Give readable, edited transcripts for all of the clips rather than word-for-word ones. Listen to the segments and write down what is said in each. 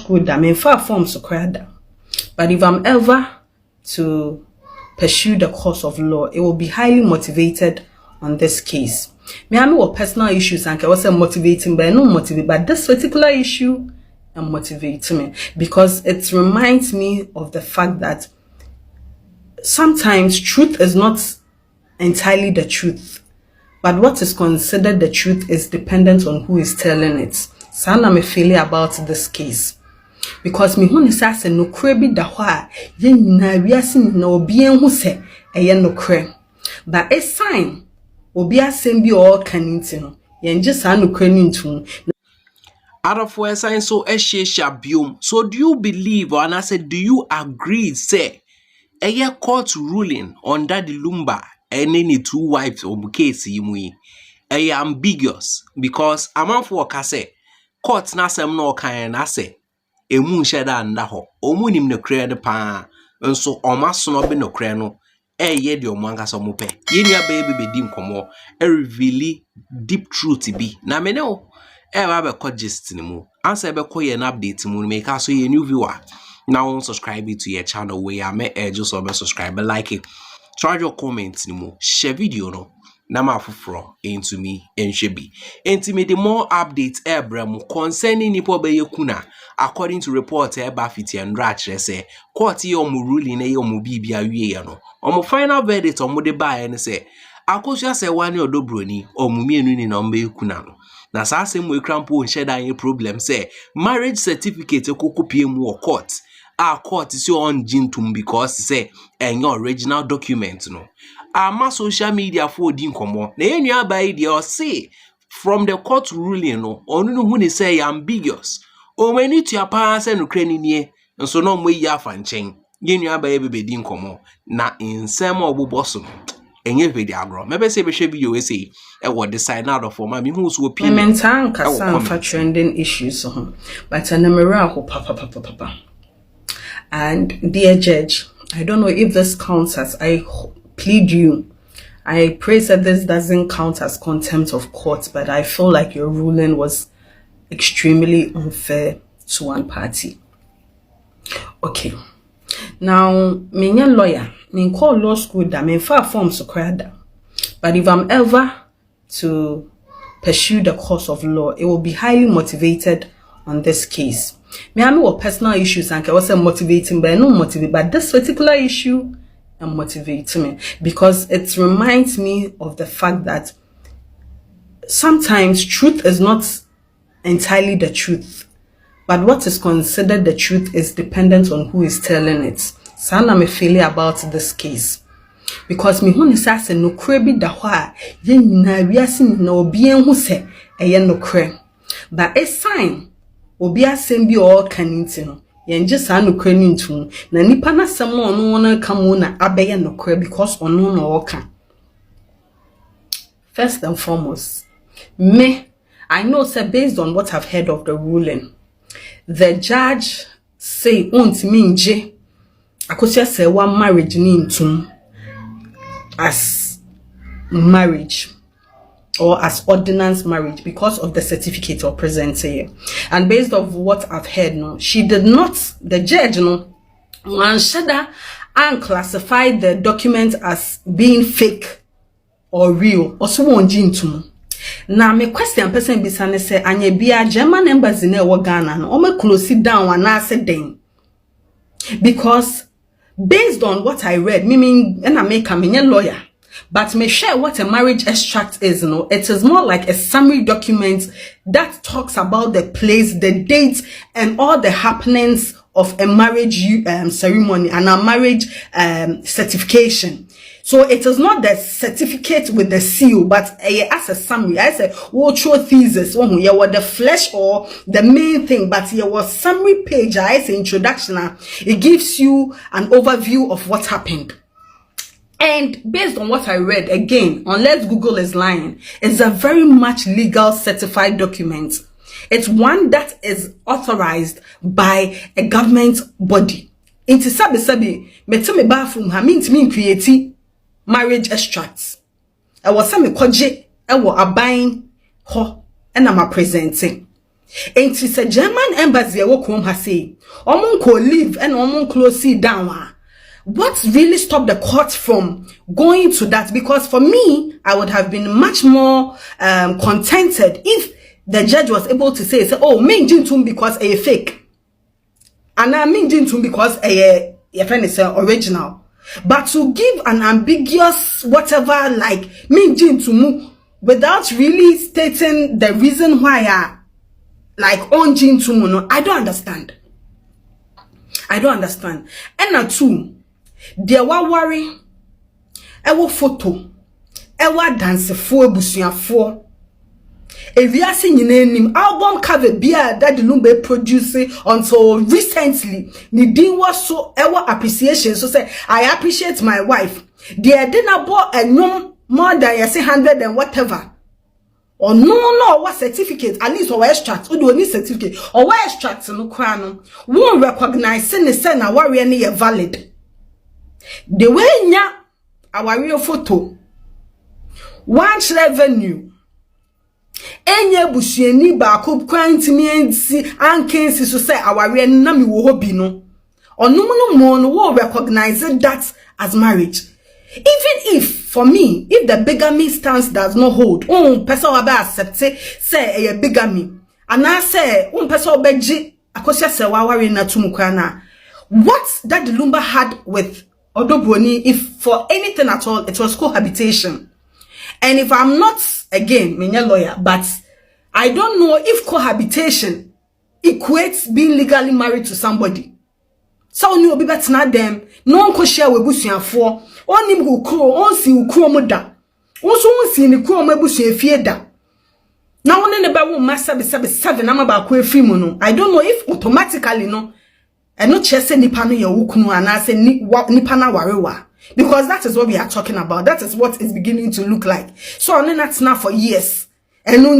school that I'm far from so crowded. But if I'm ever to pursue the course of law, it will be highly motivated on this case. Me, I know personal issues and I was motivating, but I no motivate. But this particular issue motivates me because it reminds me of the fact that sometimes truth is not entirely the truth, but what is considered the truth is dependent on who is telling it. So I'm feeling about this case because me who is asking no crabby da wa yen na wiase na obi enhu se eye no kre, but a sign obi asem bi o kan nti no yen je sa no kre ntu. Adolfo sign so biom. So do you believe or and I said do you agree say a court ruling under the Lumba and any two wives or case yimu ambiguous because amount for kase court na sem no kan na say emu sheda nda ho omu nim ne kre de pa nso omaso no be no kre no ye de omu anka so mo pe yenia baby be dim komo reveal deep truth bi na me ne o ba be ko gist ni mu answer be ko ye an update mu make so ye new viewer now subscribe to your channel where I may just subscribe like it try your comments ni mu share video no na ma foforo into me enhwebi enti the more updates ebrem concerning nipo be yekuna according to report eba fiti and rachre say court ye omu ruling e omu bibia wie no omu final verdict omu de ba ne say akosua say wane odobroni omu mienu ni na mbe yekuna no na sa asem we crampo nhyeda ye problem say marriage certificate ekokopie mu court court is on jintum because say your original document no ama social media for din komo na enua bai dia say from the court ruling no onu no hu ni say ambiguous o mani to apa say no krani nie nso no mo yi afa nchen yenua bai be din komo na insem oboboso no enye hwedi agro mebe say be hwe video we say e wo decide out of ma me hu so opinion mentan kasa fa trending issues but anamera ho papa. And dear judge, I don't know if this counts as, I plead you, I pray that this doesn't count as contempt of court, but I feel like your ruling was extremely unfair to one party. Okay. Now, me lawyer, me call law school that me far from so crowded. But if I'm ever to pursue the course of law, it will be highly motivated on this case. Me, I know personal issues and I was motivating, but I no motivate. But this particular issue motivates me because it reminds me of the fact that sometimes truth is not entirely the truth, but what is considered the truth is dependent on who is telling it. So I'm feeling about this case because me who is asking no crabby da wa yen na wiase na obi enhu se eye no kre, but a sign obi asem bi o kan nti no yen je sa no kra ni ntu na nipa na sem no ono na kamo na abeye no kra because ono no o kan. First and foremost, I know say based on what I've heard of the ruling, the judge say ontimi nje akosia say one marriage ni ntum as marriage or as ordinance marriage because of the certificate or present here. And based on what I've heard, no, she did not, the judge, no, shada and classified the document as being fake or real. Also, one gene to now, my question person be say, anya bia German embassy in Ghana, no, me close it down and I said then. Because based on what I read, meaning, and I make a lawyer. But me share what a marriage extract is, you know. It is more like a summary document that talks about the place, the dates, and all the happenings of a marriage ceremony and a marriage certification. So it is not the certificate with the seal, but as a summary. I say, what your thesis, what the flesh or the main thing, but here was summary page. I say introduction. It gives you an overview of what happened. And based on what I read, again, unless Google is lying, it's a very much legal certified document. It's one that is authorized by a government body. Inti sabi, metome bathroom ha mean to me create marriage extracts. I was some koje, I was a buying ho, and I'm a presenting. And she said German embassy wo kom ha say omonko leave and omonko close it down. What really stopped the court from going to that? Because for me, I would have been much more contented if the judge was able to say, oh, me jintum because a fake. And I mean jintum because a friend is original. But to give an ambiguous whatever like me jintum without really stating the reason why I like on jintum, no, I don't understand. I don't understand. And now two. There wa worry, ewo photo, ewa dance for busuafo. Eviase nyina nim album cover bia that the Lumba produced until recently. Ni din was so ewa appreciation. So say I appreciate my wife. There didn't bought a no more than 100 and whatever. Or no what certificate at least or extract or do any certificate or what extract no crown won't recognize say na worry any valid. The way nya our real photo one revenue enye busuani ba ko kwantimi ansi ankensi so say our real na me wo hobi no onum no mo no wo recognize that as marriage. Even if for me if the bigamy stance does not hold person will be accept say a bigamy and I say person will be akosia se wa ware na tumukwa na what that the Lumba had with Odobroni, if for anything at all, it was cohabitation. And if I'm not, again, me lawyer, but I don't know if cohabitation equates being legally married to somebody. So you be better not them. No one could share with Busian for. On him who crow, on see who crow muda. Also, see the crow my bush fieda. Now, one in the Bible master be 7, I'm about queer free mono. I don't know if automatically no. And not just say nipa no ye wukunu and I say nipa na warewa. Because that is what we are talking about. That is what it's beginning to look like. So on that's now for years. And no.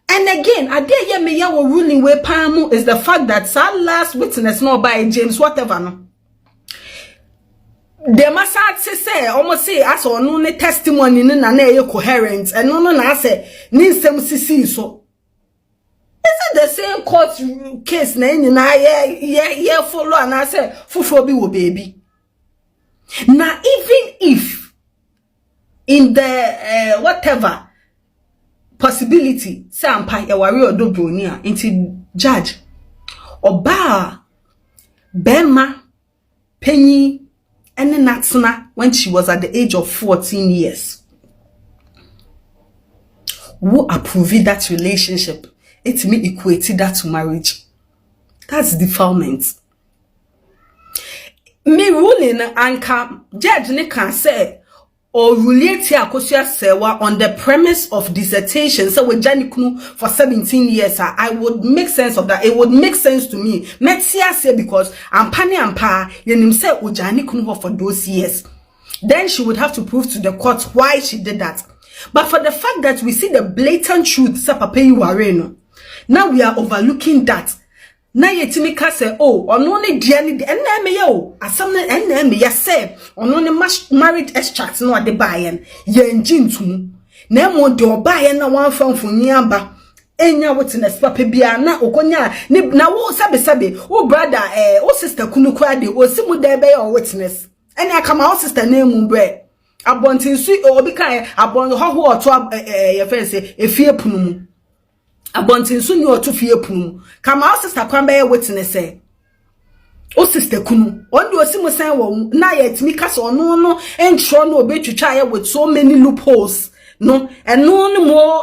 And again, I dare ye me yawo ruling where pamu is the fact that our last witness no by James whatever no. The massa say almost say as on no testimony na na coherent and no na say ni sem sisi so. Is it the same court case na yeah follow and I say fufu bi wo baby. Now even if in the whatever possibility say ampa ya wari odobroni a into judge oba bema penny and natsuna when she was at the age of 14 years who approved that relationship. It me equated that to marriage. That's defilement. Me ruling anka judge ne can say or relate akosia sewa on the premise of dissertation. So with Jani Kunu for 17 years, I would make sense of that. It would make sense to me. Metia say because ampani ampa yenim say Ujani Kunu for those years. Then she would have to prove to the court why she did that. But for the fact that we see the blatant truth, say papa you are no. Now we are overlooking that. Now yetimi ka say oh ono ne dia ne enne me ye o asam ne enne me ye say ono ne married extract no ade bayen ye njintum na mo de obayen na wan famfoni aba enya witness papa bia na okonya na wo sabe wo brother wo sister kunu kwa de wo simu de be your witness ene akama wo sister na emu bre abontin su obi kan abon ho oto ye fe say efie punu mu abontin so ni oto fie punu kama o sister kwan be witness say o sister kunu on do osimu san wo na ye timi kasa ono no entro no obetwitwa ye with so many loopholes no eno no mo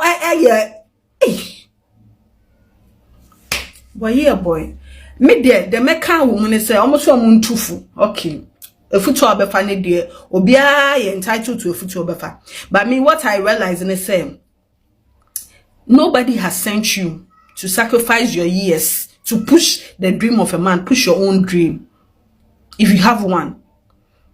boy me de meka wo mu ne say omo so omo ntufu okay efutu obefa ne de obia ye entitled to efutu obefa but me what I realize in the same nobody has sent you to sacrifice your years to push the dream of a man, push your own dream. If you have one,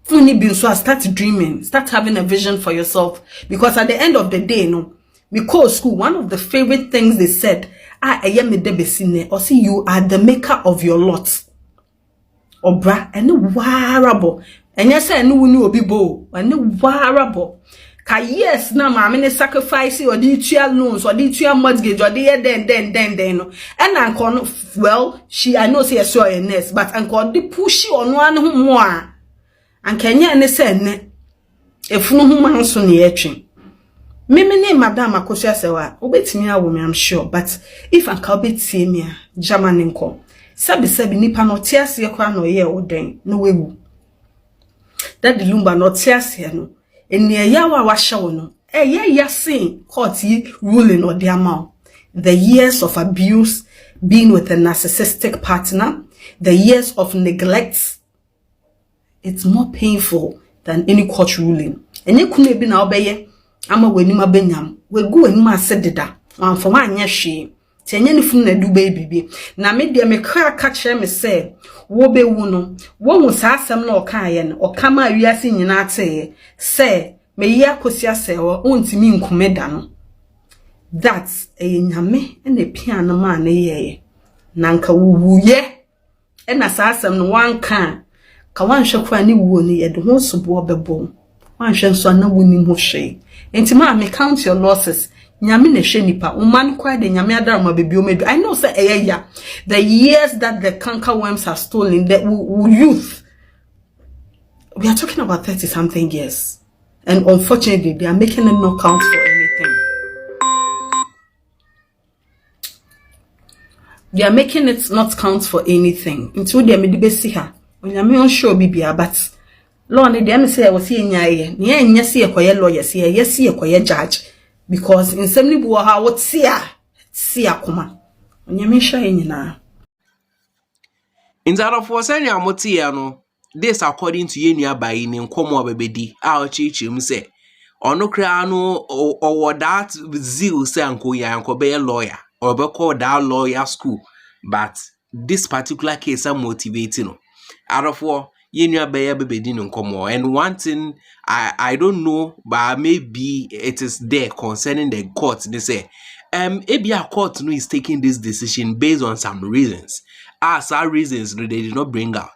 start dreaming, start having a vision for yourself. Because at the end of the day, no, because school, one of the favorite things they said, or see you are the maker of your lot. Obra, and warable. And yes, I know obi bo, and warable. ka yes na maame ne sacrifice or the tua loans or the tua mortgage or the then no and anko well she I know say so a nurse but anko the pushy on one ho mo a anka nya ne say ne efunu ho man so ne etwe meme ne madam akosua sewa obetimi awo me I'm sure but if anka obetie me a Germany nko sabi nipa no tiase kwa no ye oden no wewu that the Lumba no tiase no eni eyawa wa hye no yasin court ruling or the amount the years of abuse being with a narcissistic partner, the years of neglect, it's more painful than any court ruling. And you couldn't be now by ama weni mabenyam we go eni ma sededa for one year she tenye ni fun na du baby na me de me kra ka kire me say wo be wu no wo hu sa asem na okaye no okama awiase nyina ate say me yi akosia say wo ontimi nkumeda no that's a nyame ene pia na ma na ye na nka wuye ena sa asem no wanka ka wanhwe kwa ni wuo ni ye de ho sobo bebo wanhwe nso na woni ho hwe enti ma me count your losses nyame na hwe nipa woman kwa de nyame adara ma bebi o medu I know say eya the years that the canker worms have stolen that youth we are talking about 30 something years and unfortunately they are making it not count for anything. They are making it not count for anything until they made the see her. When I'm not sure bibia but Lord they am say I was here nyaye. Ni enya see ekoye lawyer see yes see ekoye judge because in semni bu ha what see akoma. Onyame hwa nyina. In that of was any amotia no this according to yenua by ni nkomo obebedi a ochichim say ono kra no or that zeal say anko ya anko be lawyer or be called that lawyer school but this particular case am motivating no out of war yenua be bebedi nkomo and one thing I don't know but maybe it is there concerning the court they say ABA court no is taking this decision based on some reasons. As our reasons they did not bring out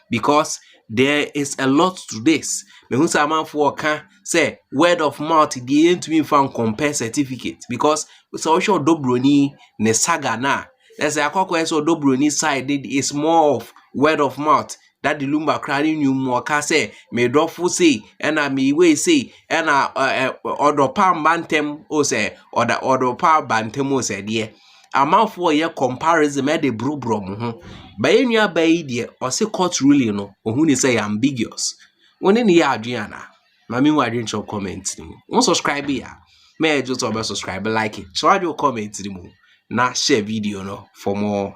because there is a lot to this. Me who say man for can say word of mouth the ain't me found compare certificate because so sure dobroni ne saga na. Let's say akoko so dobroni side is more of word of mouth. That the Lumba crying you more can say me dofu say and I me way say and order palm bantem o say or the order palm bantem o say dear. A mouth for your comparison made the bro mo by any bay dear or say court ruling no or who say ambiguous. When in the Adriana, Mammy, why didn't you comment? One subscribe here. May I just subscribe, like it, try your comment, now share video no for more.